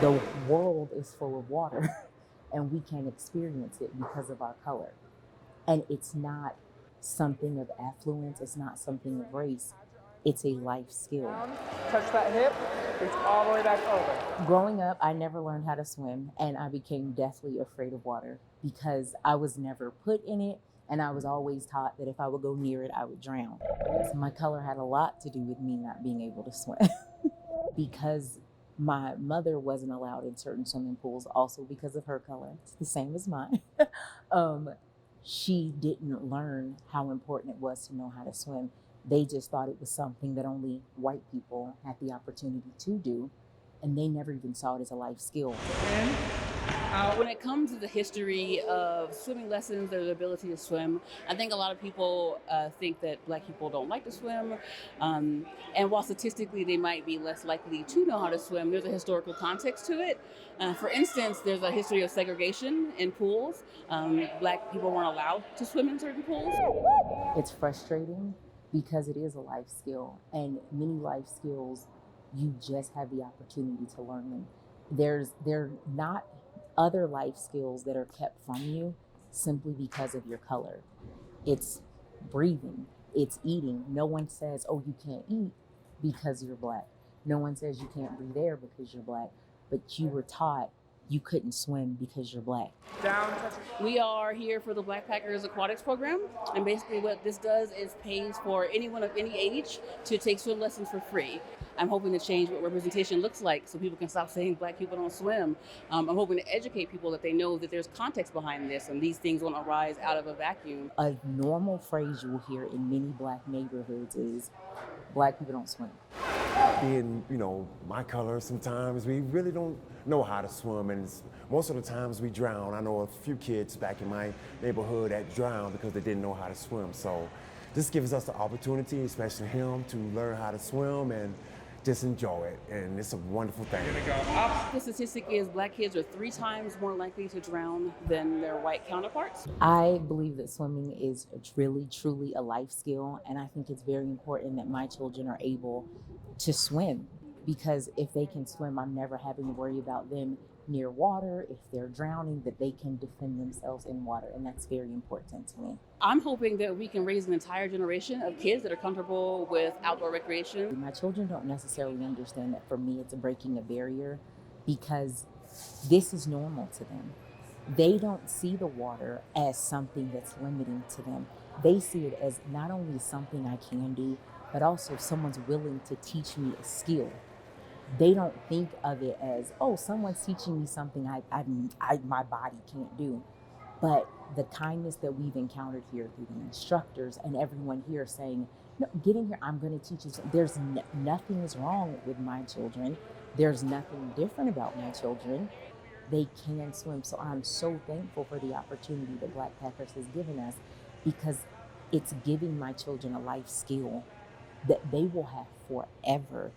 The world is full of water and we can experience it because of our color. And it's not something of affluence, it's not something of race, it's a life skill. Touch that hip, reach all the way back over. Growing up, I never learned how to swim and I became deathly afraid of water because I was never put in it and I was always taught that if I would go near it, I would drown. So my color had a lot to do with me not being able to swim because my mother wasn't allowed in certain swimming pools, also because of her color. It's the same as mine. um, she didn't learn how important it was to know how to swim. They just thought it was something that only white people had the opportunity to do, and they never even saw it as a life skill. In, out. When it comes to the history of swimming lessons or the ability to swim, I think a lot of people think that Black people don't like to swim. And while statistically they might be less likely to know how to swim, there's a historical context to it. For instance, there's a history of segregation in pools. Black people weren't allowed to swim in certain pools. It's frustrating because it is a life skill, and many life skills, you just have the opportunity to learn them. They're not other life skills that are kept from you simply because of your color. It's breathing, it's eating. No one says, oh, you can't eat because you're Black. No one says you can't breathe air because you're Black, but you were taught you couldn't swim because you're Black. Down, touch. We are here for the Blackpackers Aquatics program, and basically what this does is pays for anyone of any age to take swim lessons for free. I'm hoping to change what representation looks like so people can stop saying Black people don't swim. I'm hoping to educate people that they know that there's context behind this and these things won't arise out of a vacuum. A normal phrase you will hear in many Black neighborhoods is, Black people don't swim. Being, my color, sometimes we really don't know how to swim, and most of the times we drown. I know a few kids back in my neighborhood that drowned because they didn't know how to swim. So this gives us the opportunity, especially him, to learn how to swim and just enjoy it, and it's a wonderful thing. Gonna go up. The statistic is Black kids are 3 times more likely to drown than their white counterparts. I believe that swimming is really, truly a life skill, and I think it's very important that my children are able to swim, because if they can swim, I'm never having to worry about them near water. If they're drowning, that they can defend themselves in water, and that's very important to me. I'm hoping that we can raise an entire generation of kids that are comfortable with outdoor recreation. My children don't necessarily understand that for me it's breaking a barrier because this is normal to them. They don't see the water as something that's limiting to them. They see it as not only something I can do, but also someone's willing to teach me a skill. They don't think of it as, oh, someone's teaching me something my body can't do. But the kindness that we've encountered here through the instructors and everyone here saying, no, get in here, I'm going to teach you. There's nothing is wrong with my children. There's nothing different about my children. They can swim. So I'm so thankful for the opportunity that Blackpackers has given us, because it's giving my children a life skill that they will have forever.